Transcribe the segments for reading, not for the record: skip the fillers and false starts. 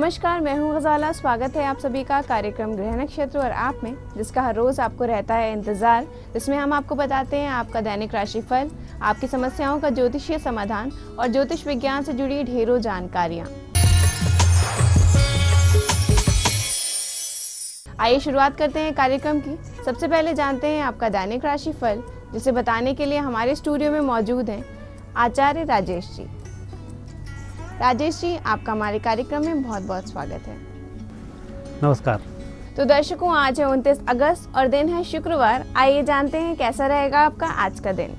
नमस्कार, मैं हूं गजाला। स्वागत है आप सभी का कार्यक्रम गृह नक्षत्र और आप में, जिसका हर रोज आपको रहता है इंतजार, जिसमें हम आपको बताते हैं आपका दैनिक राशिफल, आपकी समस्याओं का ज्योतिषीय समाधान और ज्योतिष विज्ञान से जुड़ी ढेरों जानकारियां। आइए शुरुआत करते हैं कार्यक्रम की। सबसे पहले जानते हैं आपका दैनिक राशिफल, जिसे बताने के लिए हमारे स्टूडियो में मौजूद हैं आचार्य राजेश जी। राजेश जी, आपका हमारे कार्यक्रम में बहुत बहुत स्वागत है। नमस्कार। तो दर्शकों, आज है 29 अगस्त और दिन है शुक्रवार। आइए जानते हैं कैसा रहेगा आपका आज का दिन।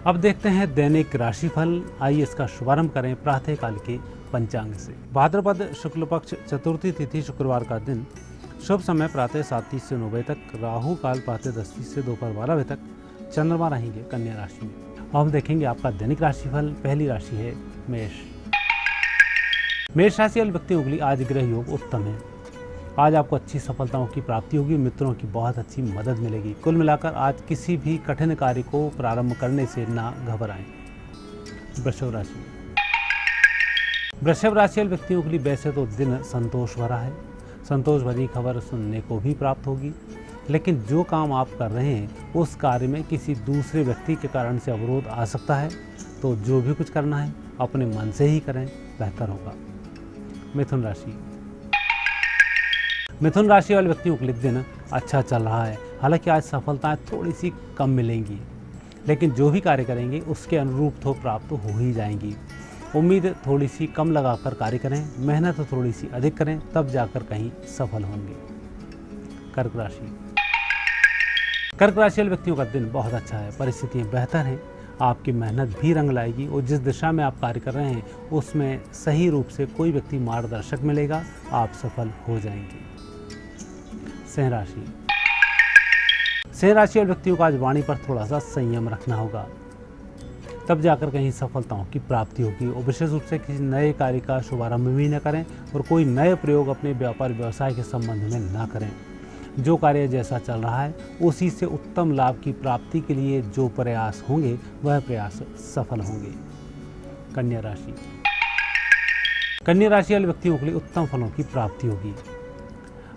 अब देखते हैं दैनिक राशिफल। आइए इसका शुभारंभ करें प्रातःकाल के पंचांग से। भाद्रपद शुक्ल पक्ष चतुर्थी तिथि शुक्रवार का दिन। शुभ समय प्रातः 7:30 से 9 बजे तक, राहु काल प्रातः 10:30 से दोपहर 12 बजे तक। चंद्रमा रहेंगे कन्या राशि में। अब हम देखेंगे आपका दैनिक राशिफल। पहली राशि है मेष। मेष राशि वाले व्यक्तियों के लिए आज ग्रह योग उत्तम है। आज आपको अच्छी सफलताओं की प्राप्ति होगी, मित्रों की बहुत अच्छी मदद मिलेगी। कुल मिलाकर आज किसी भी कठिन कार्य को प्रारंभ करने से ना घबराएं। वृषभ राशि। वृषभ राशि वाले व्यक्तियों के लिए वैसे तो दिन संतोष भरा है, संतोष भरी खबर सुनने को भी प्राप्त होगी, लेकिन जो काम आप कर रहे हैं उस कार्य में किसी दूसरे व्यक्ति के कारण से अवरोध आ सकता है, तो जो भी कुछ करना है अपने मन से ही करें, बेहतर होगा। मिथुन राशि। मिथुन राशि वाले व्यक्तियों के लिए दिन अच्छा चल रहा है। हालांकि आज सफलताएं थोड़ी सी कम मिलेंगी, लेकिन जो भी कार्य करेंगे उसके अनुरूप तो प्राप्त हो ही जाएंगी। उम्मीद थोड़ी सी कम लगाकर कार्य करें, मेहनत थोड़ी सी अधिक करें, तब जाकर कहीं सफल होंगे। कर्क राशि। कर्क राशि वाले व्यक्तियों का दिन बहुत अच्छा है, परिस्थितियां बेहतर हैं, आपकी मेहनत भी रंग लाएगी और जिस दिशा में आप कार्य कर रहे हैं उसमें सही रूप से कोई व्यक्ति मार्गदर्शक मिलेगा, आप सफल हो जाएंगे। सिंह राशि। सिंह राशि वाले व्यक्तियों को आज वाणी पर थोड़ा सा संयम रखना होगा, तब जाकर कहीं सफलताओं की प्राप्ति होगी। और विशेष रूप से किसी नए कार्य का शुभारंभ भी न करें और कोई नए प्रयोग अपने व्यापार व्यवसाय के संबंध में ना करें। जो कार्य जैसा चल रहा है उसी से उत्तम लाभ की प्राप्ति के लिए जो प्रयास होंगे वह प्रयास सफल होंगे। कन्या राशि। कन्या राशि वाले व्यक्तियों के लिए उत्तम फलों की प्राप्ति होगी।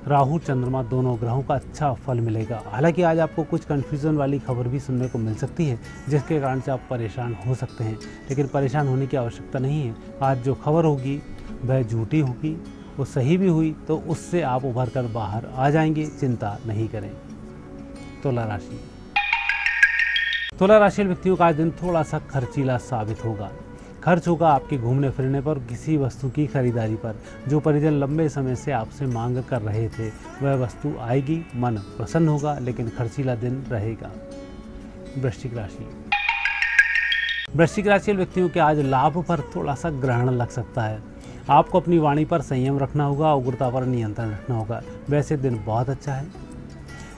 राहु चंद्रमा दोनों ग्रहों का अच्छा फल मिलेगा। हालांकि आज आपको कुछ कन्फ्यूजन वाली खबर भी सुनने को मिल सकती है, जिसके कारण से आप परेशान हो सकते हैं, लेकिन परेशान होने की आवश्यकता नहीं है। आज जो खबर होगी वह झूठी होगी, वो सही भी हुई तो उससे आप उभर कर बाहर आ जाएंगे, चिंता नहीं करें। तुला राशि। तुला राशि व्यक्तियों का आज दिन थोड़ा सा खर्चीला साबित होगा। खर्च होगा आपके घूमने फिरने पर, किसी वस्तु की खरीदारी पर। जो परिजन लंबे समय से आपसे मांग कर रहे थे वह वस्तु आएगी, मन प्रसन्न होगा, लेकिन खर्चीला दिन रहेगा। वृश्चिक राशि। वृश्चिक राशि व्यक्तियों के आज लाभ पर थोड़ा सा ग्रहण लग सकता है। आपको अपनी वाणी पर संयम रखना होगा, उग्रता पर नियंत्रण रखना होगा। वैसे दिन बहुत अच्छा है,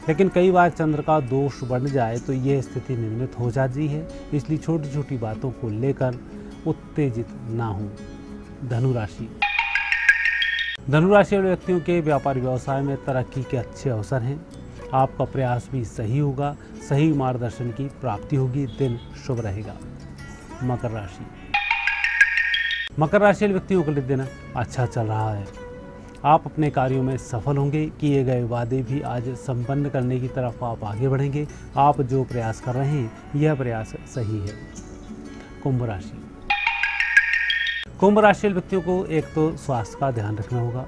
लेकिन कई बार चंद्र का दोष बढ़ जाए तो यह स्थिति निर्मित हो जाती है, इसलिए छोटी छोटी बातों को लेकर उत्तेजित ना हो। धनु राशि। धनु राशि वाले व्यक्तियों के व्यापार व्यवसाय में तरक्की के अच्छे अवसर हैं। आपका प्रयास भी सही होगा, सही मार्गदर्शन की प्राप्ति होगी, दिन शुभ रहेगा। मकर राशि। मकर राशि वाले व्यक्तियों के लिए दिन अच्छा चल रहा है। आप अपने कार्यों में सफल होंगे, किए गए वादे भी आज संपन्न करने की तरफ आप आगे बढ़ेंगे। आप जो प्रयास कर रहे हैं यह प्रयास सही है। कुंभ राशि। कुंभ राशि वाले व्यक्तियों को एक तो स्वास्थ्य का ध्यान रखना होगा,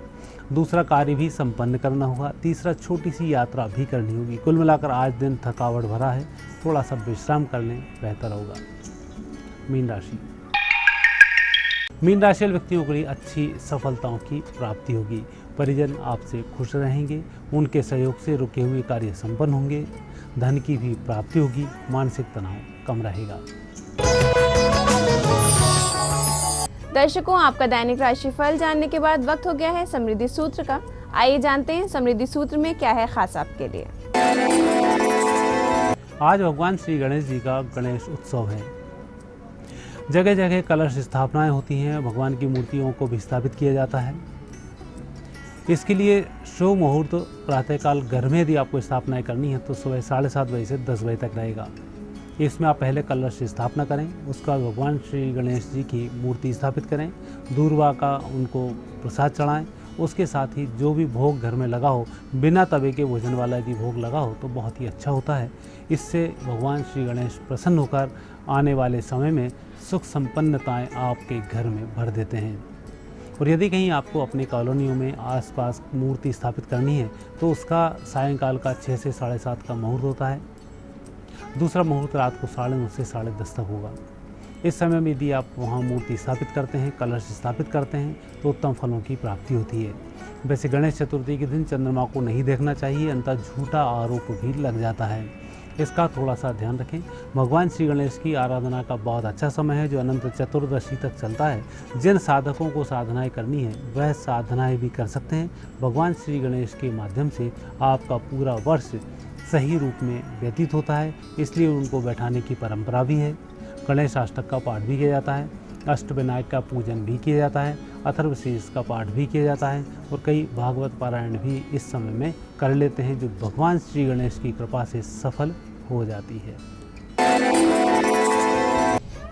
दूसरा कार्य भी संपन्न करना होगा, तीसरा छोटी सी यात्रा भी करनी होगी। कुल मिलाकर आज दिन थकावट भरा है, थोड़ा सा विश्राम कर लें, बेहतर होगा। मीन राशि। मीन राशि वाले व्यक्तियों के लिए अच्छी सफलताओं की प्राप्ति होगी। परिजन आपसे खुश रहेंगे, उनके सहयोग से रुके हुए कार्य संपन्न होंगे, धन की भी प्राप्ति होगी, मानसिक तनाव कम रहेगा। दर्शकों, आपका दैनिक राशिफल जानने के बाद वक्त हो गया है समृद्धि सूत्र का। आइए जानते हैं समृद्धि सूत्र में क्या है खास आपके लिए। आज भगवान श्री गणेश जी का गणेश उत्सव है। जगह जगह कलश स्थापनाएं होती हैं, भगवान की मूर्तियों को भी स्थापित किया जाता है। इसके लिए शुभ मुहूर्त प्रातःकाल घर में यदि आपको स्थापनाएं करनी है तो सुबह 7:30 बजे से 10 बजे तक रहेगा। इसमें आप पहले कलश की स्थापना करें, उसके बाद भगवान श्री गणेश जी की मूर्ति स्थापित करें, दूर्वा का उनको प्रसाद चढ़ाएं। उसके साथ ही जो भी भोग घर में लगा हो, बिना तवे के भोजन वाला यदि भोग लगा हो तो बहुत ही अच्छा होता है। इससे भगवान श्री गणेश प्रसन्न होकर आने वाले समय में सुख संपन्नताएं आपके घर में भर देते हैं। और यदि कहीं आपको अपने कॉलोनियों में आसपास मूर्ति स्थापित करनी है तो उसका सायंकाल का 6 से 7:30 का मुहूर्त होता है। दूसरा मुहूर्त रात को 9:30 से 10:30 तक होगा। इस समय में यदि आप वहाँ मूर्ति स्थापित करते हैं, कलश स्थापित करते हैं तो उत्तम फलों की प्राप्ति होती है। वैसे गणेश चतुर्थी के दिन चंद्रमा को नहीं देखना चाहिए, अन्यथा झूठा आरोप भी लग जाता है। इसका थोड़ा सा ध्यान रखें। भगवान श्री गणेश की आराधना का बहुत अच्छा समय है जो अनंत चतुर्दशी तक चलता है। जिन साधकों को साधनाएं करनी है वह साधनाएं भी कर सकते हैं। भगवान श्री गणेश के माध्यम से आपका पूरा वर्ष सही रूप में व्यतीत होता है, इसलिए उनको बैठाने की परंपरा भी है। गणेश अष्टक का पाठ भी किया जाता है, अष्टविनायक का पूजन भी किया जाता है, अथर्वशीष का पाठ भी किया जाता है और कई भागवत पारायण भी इस समय में कर लेते हैं, जो भगवान श्री गणेश की कृपा से सफल हो जाती है।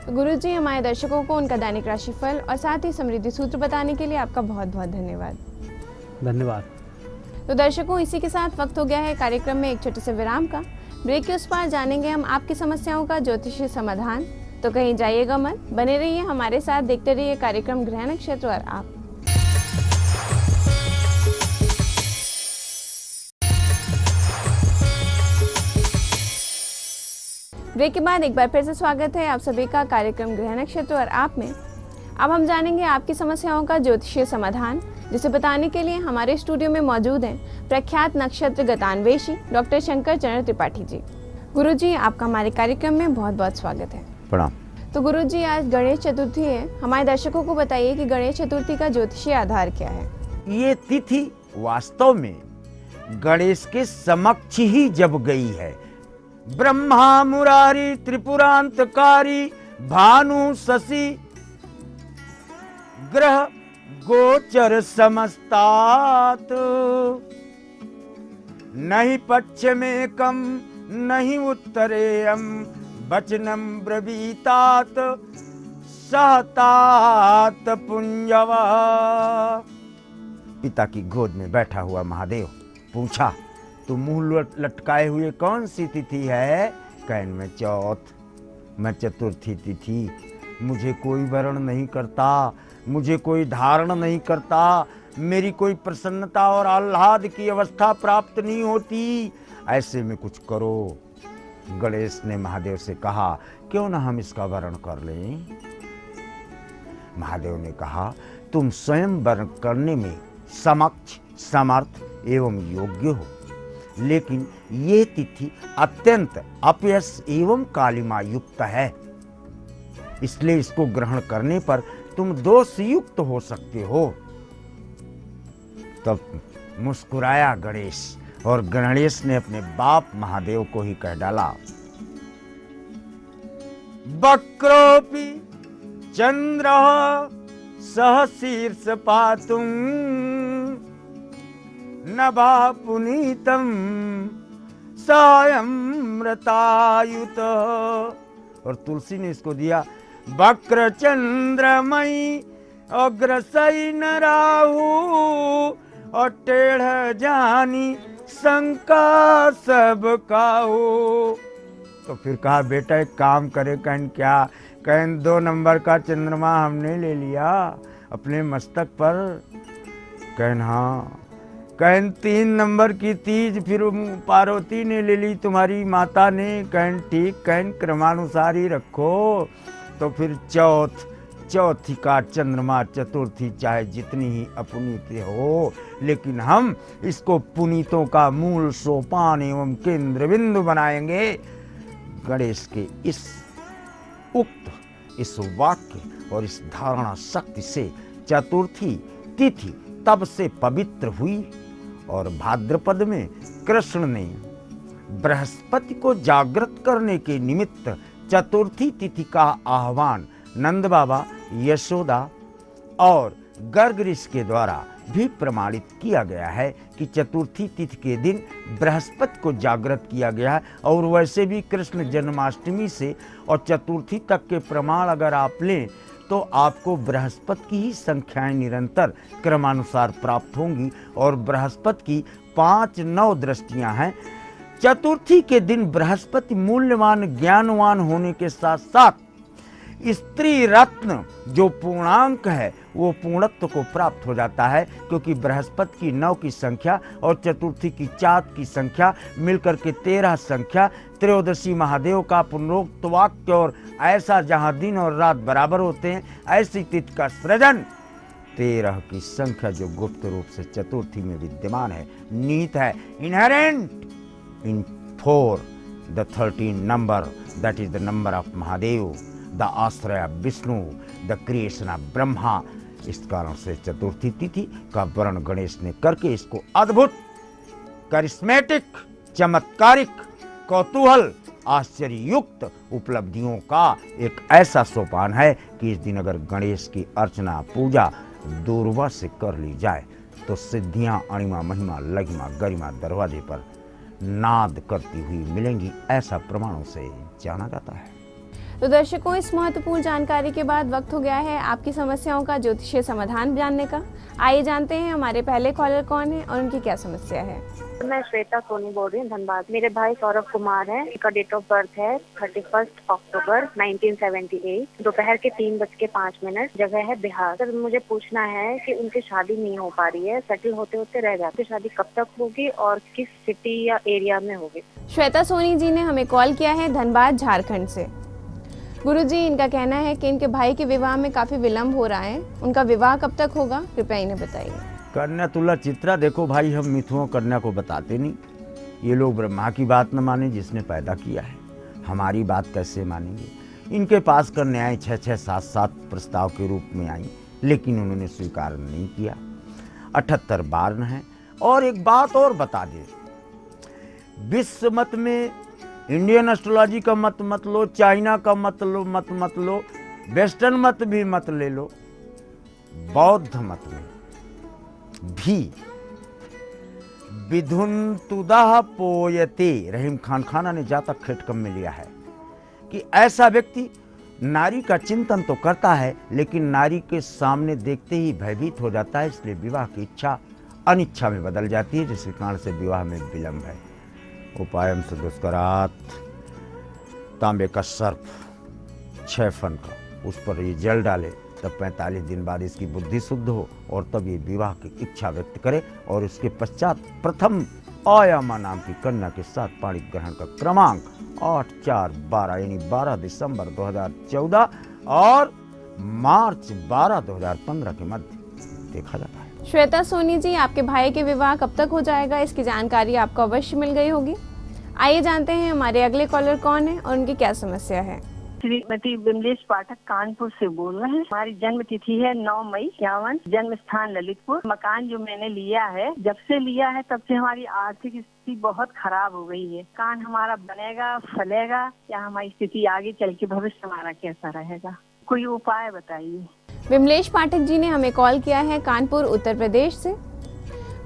गुरु जी, हमारे दर्शकों को उनका दैनिक राशिफल और साथ ही समृद्धि सूत्र बताने के लिए आपका बहुत बहुत धन्यवाद। धन्यवाद। तो दर्शकों, इसी के साथ वक्त हो गया है कार्यक्रम में एक छोटे से विराम का। ब्रेक के उस पार जानेंगे हम आपकी समस्याओं का ज्योतिषीय समाधान। तो कहीं जाइएगा मत, बने रहिए हमारे साथ, देखते रहिए कार्यक्रम ग्रह नक्षत्र और आप। ब्रेक के बाद एक बार फिर से स्वागत है आप सभी का कार्यक्रम ग्रह नक्षत्र और आप में। अब हम जानेंगे आपकी समस्याओं का ज्योतिषीय समाधान, जिसे बताने के लिए हमारे स्टूडियो में मौजूद हैं प्रख्यात नक्षत्र गतान्वेषी डॉक्टर शंकर चरण त्रिपाठी जी। गुरुजी, आपका हमारे कार्यक्रम में बहुत बहुत स्वागत है। प्रणाम। तो गुरुजी, आज गणेश चतुर्थी है, हमारे दर्शकों को बताइए कि गणेश चतुर्थी का ज्योतिषीय आधार क्या है। ये तिथि वास्तव में गणेश के समक्ष ही जब गई है, ब्रह्मा मुरारी त्रिपुरांतकारी भानु शशि ग्रह गोचर समस्तात, नहीं पश्चिमे कम नहीं उत्तरेयम वचनम ब्रवीतात सहतात पुंजवा। पिता की गोद में बैठा हुआ महादेव पूछा, तू मुंह लटकाए हुए कौन सी तिथि है? कहन में चौथ, मैं चतुर्थी तिथि, मुझे कोई वर्ण नहीं करता, मुझे कोई धारण नहीं करता, मेरी कोई प्रसन्नता और आह्लाद की अवस्था प्राप्त नहीं होती, ऐसे में कुछ करो। गणेश ने महादेव से कहा, क्यों ना हम इसका वर्ण कर लें? महादेव ने कहा, तुम स्वयं वर्ण करने में समक्ष समर्थ एवं योग्य हो, लेकिन ये तिथि अत्यंत अपयश एवं कालिमा युक्त है, इसलिए इसको ग्रहण करने पर तुम दोष युक्त हो सकते हो। तब मुस्कुराया गणेश और गणेश ने अपने बाप महादेव को ही कह डाला, वक्रोपि चंद्र सह शीर्ष पातुम नभा पुनीतम सायम्रतायुत। और तुलसी ने इसको दिया, वक्र चंद्रमयी अग्रसई न राहु और टेढ़ जानी शंका सब काहू। तो फिर कहा, बेटा एक काम करे। कहन क्या? कहन 2 नंबर का चंद्रमा हमने ले लिया अपने मस्तक पर। कहन हाँ। कहन 3 नंबर की तीज फिर पार्वती ने ले ली, तुम्हारी माता ने। कहन ठीक। कहन क्रमानुसार ही रखो। तो फिर चौथी का चंद्रमा चतुर्थी चाहे जितनी ही अपुनीत हो, लेकिन हम इसको पुनीतों का मूल सोपान एवं केंद्र बिंदु बनाएंगे। गणेश के इस वाक्य और इस धारणा शक्ति से चतुर्थी तिथि तब से पवित्र हुई और भाद्रपद में कृष्ण ने बृहस्पति को जागृत करने के निमित्त चतुर्थी तिथि का आह्वान नंद बाबा, यशोदा और गर्ग ऋषि के द्वारा भी प्रमाणित किया गया है कि चतुर्थी तिथि के दिन बृहस्पति को जागृत किया गया है। और वैसे भी कृष्ण जन्माष्टमी से और चतुर्थी तक के प्रमाण अगर आप लें तो आपको बृहस्पति की ही संख्याएं निरंतर क्रमानुसार प्राप्त होंगी। और बृहस्पति की 5-9 दृष्टियां हैं। चतुर्थी के दिन बृहस्पति मूल्यवान ज्ञानवान होने के साथ साथ स्त्री रत्न जो पूर्णांक है वो पूर्णत्व को प्राप्त हो जाता है, क्योंकि बृहस्पति की 9 की संख्या और चतुर्थी की 4 की संख्या मिलकर के 13 संख्या, त्रयोदशी महादेव का पुनरोक्त वाक्य और ऐसा जहां दिन और रात बराबर होते हैं ऐसी तिथि का सृजन 13 की संख्या जो गुप्त रूप से चतुर्थी में विद्यमान है, नीत है, inherent in 4 the 13 number, that is the number of Mahadev, the आश्रय Vishnu, the creation of Brahma. इस कारण से चतुर्थी तिथि का वर्ण गणेश ने करके इसको अद्भुत, करिश्मेटिक, चमत्कारिक, कौतूहल, आश्चर्य युक्त उपलब्धियों का एक ऐसा सोपान है कि इस दिन अगर गणेश की अर्चना पूजा दूरवा से कर ली जाए तो सिद्धियां अणिमा महिमा लघिमा गरिमा दरवाजे पर नाद करती हुई मिलेंगी, ऐसा प्रमाणों से जाना जाता है। तो दर्शकों, इस महत्वपूर्ण जानकारी के बाद वक्त हो गया है आपकी समस्याओं का ज्योतिषीय समाधान जानने का। आइए जानते हैं हमारे पहले कॉलर कौन है और उनकी क्या समस्या है। मैं श्वेता सोनी बोल रही हूँ, धनबाद। मेरे भाई सौरभ कुमार है, इनका डेट ऑफ बर्थ है 31 अक्टूबर 1978, दोपहर के 3:05, जगह है बिहार। सर मुझे पूछना है कि उनकी शादी नहीं हो पा रही है, सेटल होते होते रह जाती है, शादी कब तक होगी और किस सिटी या एरिया में होगी। श्वेता सोनी जी ने हमें कॉल किया है धनबाद झारखंड से। गुरुजी, इनका कहना है कि इनके भाई के विवाह में काफी विलंब हो रहा है, उनका विवाह कब तक होगा, कृपया इन्हें बताइए। कन्या तुला चित्रा, देखो भाई, हम मिथुओं कन्या को बताते नहीं। ये लोग ब्रह्मा की बात न माने जिसने पैदा किया है, हमारी बात कैसे मानेंगे। इनके पास कन्याएं 6-6, 7-7 प्रस्ताव के रूप में आई, लेकिन उन्होंने स्वीकार नहीं किया। 78 बार है। और एक बात और बता दे, विश्व मत में इंडियन एस्ट्रोलॉजी का मत मत लो, चाइना का मत लो, वेस्टर्न मत भी मत ले लो, बौद्ध मत में भी विधुन्तुदः पोयते, रहीम खान खाना ने जातक खेटकम में लिया है कि ऐसा व्यक्ति नारी का चिंतन तो करता है लेकिन नारी के सामने देखते ही भयभीत हो जाता है, इसलिए विवाह की इच्छा अनिच्छा में बदल जाती है, जिसके कारण से विवाह में विलंब है। उपायम से दुष्करात, तांबे का सर्प 6 फन का, उस पर ये जल डाले, तब 45 दिन बाद इसकी बुद्धि शुद्ध हो और तब ये विवाह की इच्छा व्यक्त करे। और उसके पश्चात प्रथम आयामा नाम की कन्या के साथ पाणी ग्रहण का क्रमांक 8-4-12 यानी 12 दिसंबर 2014 और मार्च 12 2015 के मध्य देखा जाता है। श्वेता सोनी जी, आपके भाई के विवाह कब तक हो जाएगा, इसकी जानकारी आपको अवश्य मिल गई होगी। आइए जानते हैं हमारे अगले कॉलर कौन है और उनकी क्या समस्या है। श्रीमती विमलेश पाठक कानपुर से बोल रहे हैं। हमारी जन्म तिथि है 9 मई 51, जन्म स्थान ललितपुर। मकान जो मैंने लिया है, जब से लिया है तब से हमारी आर्थिक स्थिति बहुत खराब हो गई है। मकान हमारा बनेगा, फलेगा या हमारी स्थिति आगे चल के भविष्य हमारा कैसा रहेगा, कोई उपाय बताइए। विमलेश पाठक जी ने हमें कॉल किया है कानपुर उत्तर प्रदेश से।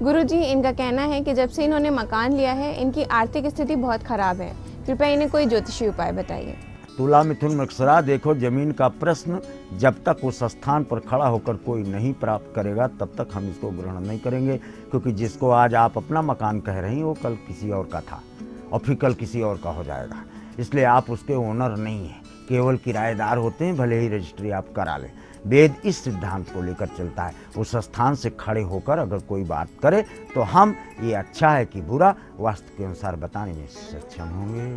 गुरुजी, इनका कहना है कि जब से इन्होंने मकान लिया है इनकी आर्थिक स्थिति बहुत खराब है, कृपया इन्हें कोई ज्योतिषी उपाय बताइए। तुला मिथुन मकसरा, देखो जमीन का प्रश्न जब तक उस स्थान पर खड़ा होकर कोई नहीं प्राप्त करेगा तब तक हम इसको ग्रहण नहीं करेंगे, क्योंकि जिसको आज आप अपना मकान कह रही हैं वो कल किसी और का था और फिर कल किसी और का हो जाएगा। इसलिए आप उसके ओनर नहीं हैं, केवल किराएदार होते हैं, भले ही रजिस्ट्री आप करा लें। वेद इस सिद्धांत को लेकर चलता है, उस स्थान से खड़े होकर अगर कोई बात करे तो हम ये अच्छा है कि बुरा वास्तु के अनुसार बताने में सक्षम होंगे।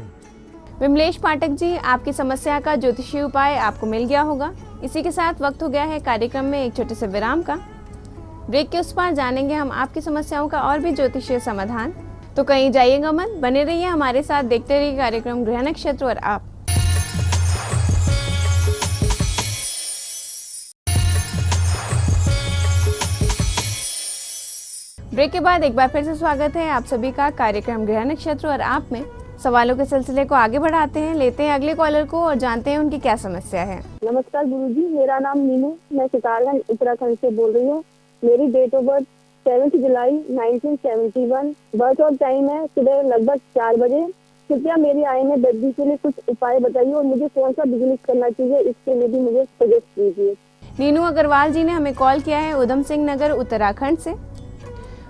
विमलेश पाठक जी, आपकी समस्या का ज्योतिषीय उपाय आपको मिल गया होगा। इसी के साथ वक्त हो गया है कार्यक्रम में एक छोटे से विराम का। ब्रेक के उस पार जानेंगे हम आपकी समस्याओं का और भी ज्योतिषीय समाधान, तो कहीं जाइएगा मत, बने रहिए हमारे साथ, देखते रहिए कार्यक्रम गृह नक्षत्र और आप। ब्रेक के बाद एक बार फिर से स्वागत है आप सभी का कार्यक्रम गृह नक्षत्र और आप में। सवालों के सिलसिले को आगे बढ़ाते हैं, लेते हैं अगले कॉलर को और जानते हैं उनकी क्या समस्या है। नमस्कार गुरुजी, मेरा नाम मीनू, मैं सितारगंज उत्तराखंड से बोल रही हूँ। मेरी डेट ऑफ बर्थ 7 जुलाई 1971। बर्थ और टाइम है सुबह लगभग 4 बजे। कृपया मेरी आय में वृद्धि के लिए कुछ उपाय बताइए और मुझे कौन सा बिजनेस करना चाहिए, इसके लिए भी मुझे सजेस्ट कीजिए। नीनू अग्रवाल जी ने हमें कॉल किया है उधम सिंह नगर उत्तराखंड से।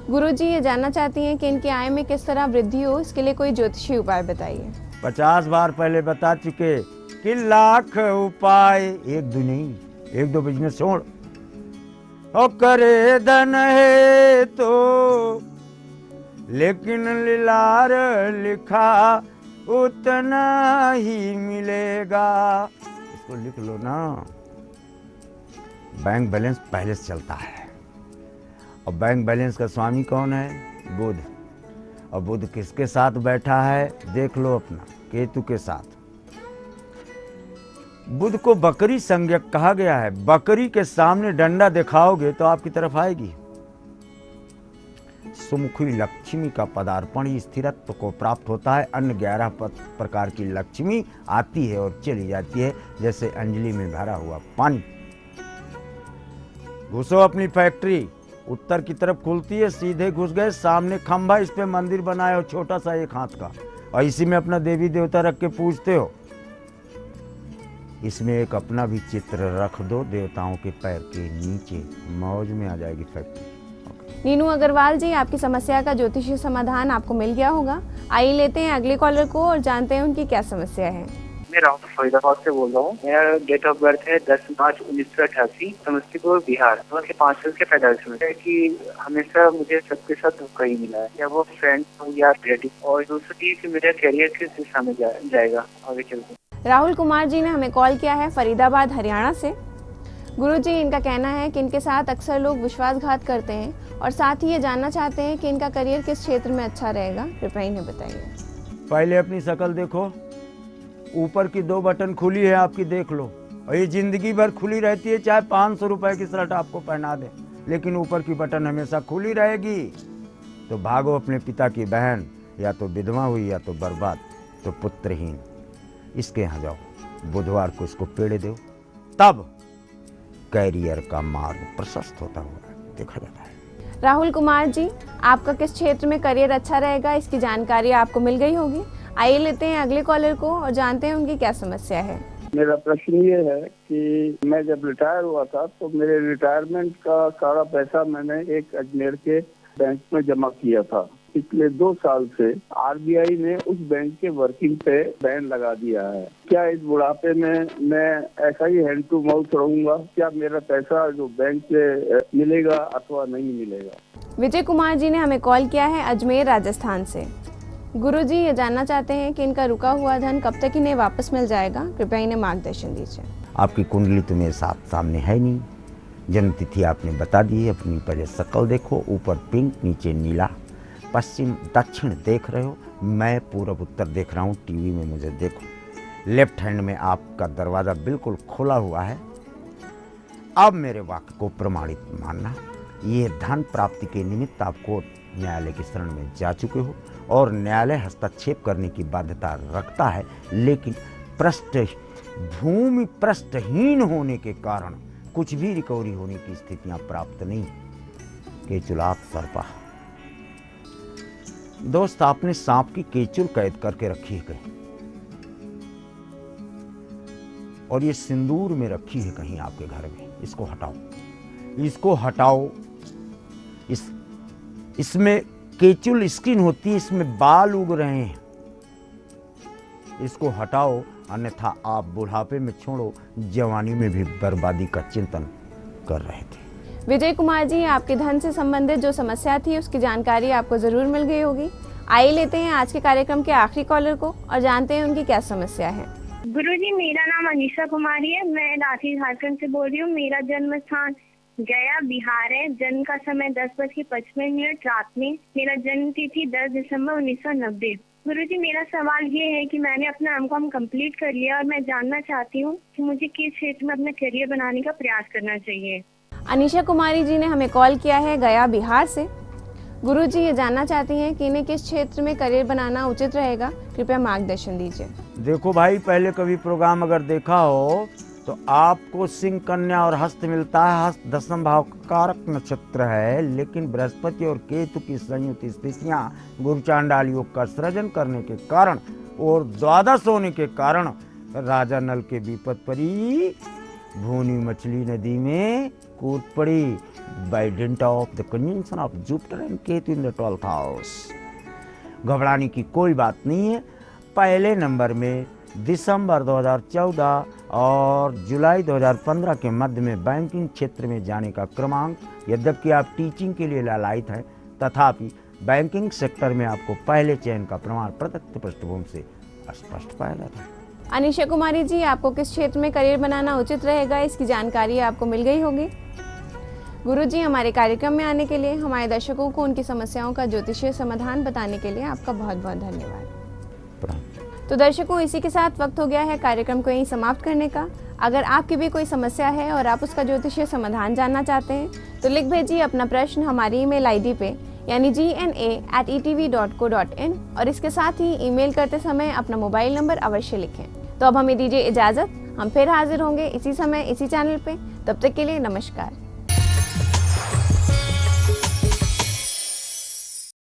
गुरुजी ये जानना चाहती हैं कि इनकी आय में किस तरह वृद्धि हो, इसके लिए कोई ज्योतिषी उपाय बताइए। 50 बार पहले बता चुके कि लाख उपाय एक दो नहीं, एक दो बिजनेस छोड़ और करे धन है तो, लेकिन लिलार लिखा उतना ही मिलेगा। इसको लिख लो ना। बैंक बैलेंस पहले से चलता है और बैंक बैलेंस का स्वामी कौन है? बुध। और बुध किसके साथ बैठा है? देख लो अपना, केतु के साथ। बुध को बकरी संज्ञक कहा गया है। बकरी के सामने डंडा दिखाओगे तो आपकी तरफ आएगी। सुमुखी लक्ष्मी का पदार्पण स्थिरत्व को प्राप्त होता है। अन्य 11 प्रकार की लक्ष्मी आती है और चली जाती है, जैसे अंजलि में भरा हुआ पानी। घुसो अपनी फैक्ट्री, उत्तर की तरफ खुलती है, सीधे घुस गए, सामने खंभा, इस पे मंदिर बनाए हो छोटा सा एक हाथ का, और इसी में अपना देवी देवता रख के पूजते हो। इसमें एक अपना भी चित्र रख दो देवताओं के पैर के नीचे, मौज में आ जाएगी फैक्ट्री। नीनू अग्रवाल जी, आपकी समस्या का ज्योतिषीय समाधान आपको मिल गया होगा। आइए लेते हैं अगले कॉलर को और जानते हैं उनकी क्या समस्या है। मैं राहुल फरीदाबाद से बोल रहा हूँ। मेरा डेट ऑफ बर्थ है 10 मार्च 1988, समस्तीपुर बिहार। के 5 साल के पैदाइश में है कि हमेशा मुझे सबके साथ धोखा ही मिला है, या वो फ्रेंड हो या रिलेटिव। और दूसरी चीज कि मेरा करियर किस दिशा में जाएगा आगे चलकर। राहुल कुमार जी ने हमें कॉल किया है फरीदाबाद हरियाणा से। गुरुजी, इनका कहना है कि इनके साथ अक्सर लोग विश्वासघात करते हैं और साथ ही ये जानना चाहते हैं कि इनका करियर किस क्षेत्र में अच्छा रहेगा। कृपया इन्हें बताइए। पहले अपनी शक्ल देखो, ऊपर की 2 बटन खुली है आपकी, देख लो। और ये जिंदगी भर खुली रहती है, चाहे 500 रुपए की शर्ट आपको पहना दे, लेकिन ऊपर की बटन हमेशा खुली रहेगी। तो भागो अपने पिता की बहन, या तो विधवा हुई या तो बर्बाद, तो पुत्रहीन। इसके यहाँ जाओ, बुधवार को इसको पेड़े दो, तब कैरियर का मार्ग प्रशस्त होता हुआ देखा जाता है। राहुल कुमार जी, आपका किस क्षेत्र में करियर अच्छा रहेगा, इसकी जानकारी आपको मिल गई होगी। आइए लेते हैं अगले कॉलर को और जानते हैं उनकी क्या समस्या है। मेरा प्रश्न ये है कि मैं जब रिटायर हुआ था तो मेरे रिटायरमेंट का सारा पैसा मैंने एक अजमेर के बैंक में जमा किया था। पिछले 2 साल से आरबीआई ने उस बैंक के वर्किंग पे बैन लगा दिया है। क्या इस बुढ़ापे में मैं ऐसा ही हैंड टू माउथ रहूंगा? क्या मेरा पैसा जो बैंक से मिलेगा अथवा नहीं मिलेगा? विजय कुमार जी ने हमें कॉल किया है अजमेर राजस्थान से। गुरुजी, ये जानना चाहते हैं कि इनका रुका हुआ धन कब तक इन्हें वापस मिल जाएगा। कृपया इन्हें मार्गदर्शन दीजिए। आपकी कुंडली तो मेरे सामने है नहीं, जन्म तिथि आपने बता दी है। अपनी पहले शक्ल देखो, ऊपर पिंक, नीचे नीला, पश्चिम दक्षिण देख रहे हो, मैं पूरब उत्तर देख रहा हूँ। टीवी में मुझे देखो, लेफ्ट हैंड में आपका दरवाज़ा बिल्कुल खुला हुआ है। अब मेरे वाक्य को प्रमाणित मानना। ये धन प्राप्ति के निमित्त आपको न्यायालय की शरण में जा चुके हो और न्यायालय हस्तक्षेप करने की बाध्यता रखता है, लेकिन भूमि पृष्ठहीन होने के कारण कुछ भी रिकवरी होने की स्थितियां प्राप्त नहीं। केचुलात सर्पा। दोस्त, आपने सांप की केचुल कैद करके रखी है कहीं, और ये सिंदूर में रखी है कहीं आपके घर में। इसको हटाओ, इसको हटाओ। इसमें केचुल स्किन होती है, इसमें बाल उग रहे हैं। इसको हटाओ, अन्यथा आप बुढ़ापे में छोड़ो, जवानी में भी बर्बादी का चिंतन कर रहे थे। विजय कुमार जी, आपके धन से संबंधित जो समस्या थी उसकी जानकारी आपको जरूर मिल गई होगी। आइए लेते हैं आज के कार्यक्रम के आखिरी कॉलर को और जानते हैं उनकी क्या समस्या है। गुरुजी, मेरा नाम अनीशा कुमारी है। मैं रांची झारखंड से बोल रही हूँ। मेरा जन्म स्थान गया बिहार है। जन्म का समय 10:55 रात में। मेरा जन्म तिथि 10 दिसंबर 1990। गुरुजी, मेरा सवाल ये है कि मैंने अपना एमकॉम कंप्लीट कर लिया और मैं जानना चाहती हूँ कि मुझे किस क्षेत्र में अपना करियर बनाने का प्रयास करना चाहिए। अनीशा कुमारी जी ने हमें कॉल किया है गया बिहार से। गुरुजी ये जानना चाहती हैं कि इन्हें किस क्षेत्र में करियर बनाना उचित रहेगा, कृपया मार्गदर्शन दीजिए। देखो भाई, पहले कभी प्रोग्राम अगर देखा हो तो आपको सिंह, कन्या और हस्त मिलता है। हस्त 10वें भाव का कारक नक्षत्र है, लेकिन बृहस्पति और केतु की संयुक्त स्थितियां गुरु चांडाल योग का सृजन करने के कारण और द्वादश होने के कारण राजा नल के विपद परी, भूनी मछली नदी में कूद पड़ी by dint of the conjunction of Jupiter and Ketu in the 12th house. घबराने की कोई बात नहीं है। पहले नंबर में दिसंबर 2014 और जुलाई 2015 के मध्य में बैंकिंग क्षेत्र में जाने का क्रमांक, यद्यपि आप टीचिंग के लिए लालायित हैं, तथापि बैंकिंग सेक्टर में आपको पहले चयन का प्रमाण प्रत्यक्ष पृष्ठभूमि से स्पष्ट पाया जाता है। अनीशा कुमारी जी, आपको किस क्षेत्र में करियर बनाना उचित रहेगा, इसकी जानकारी आपको मिल गई होगी। गुरुजी, हमारे कार्यक्रम में आने के लिए, हमारे दर्शकों को उनकी समस्याओं का ज्योतिषीय समाधान बताने के लिए आपका बहुत बहुत धन्यवाद। तो दर्शकों, इसी के साथ वक्त हो गया है कार्यक्रम को यहीं समाप्त करने का। अगर आपकी भी कोई समस्या है और आप उसका ज्योतिषीय समाधान जानना चाहते हैं तो लिख भेजिए अपना प्रश्न हमारी ईमेल आईडी पे, यानी gna@etv.co.in, और इसके साथ ही ईमेल करते समय अपना मोबाइल नंबर अवश्य लिखें। तो अब हमें दीजिए इजाज़त, हम फिर हाजिर होंगे इसी समय इसी चैनल पे। तब तक के लिए नमस्कार।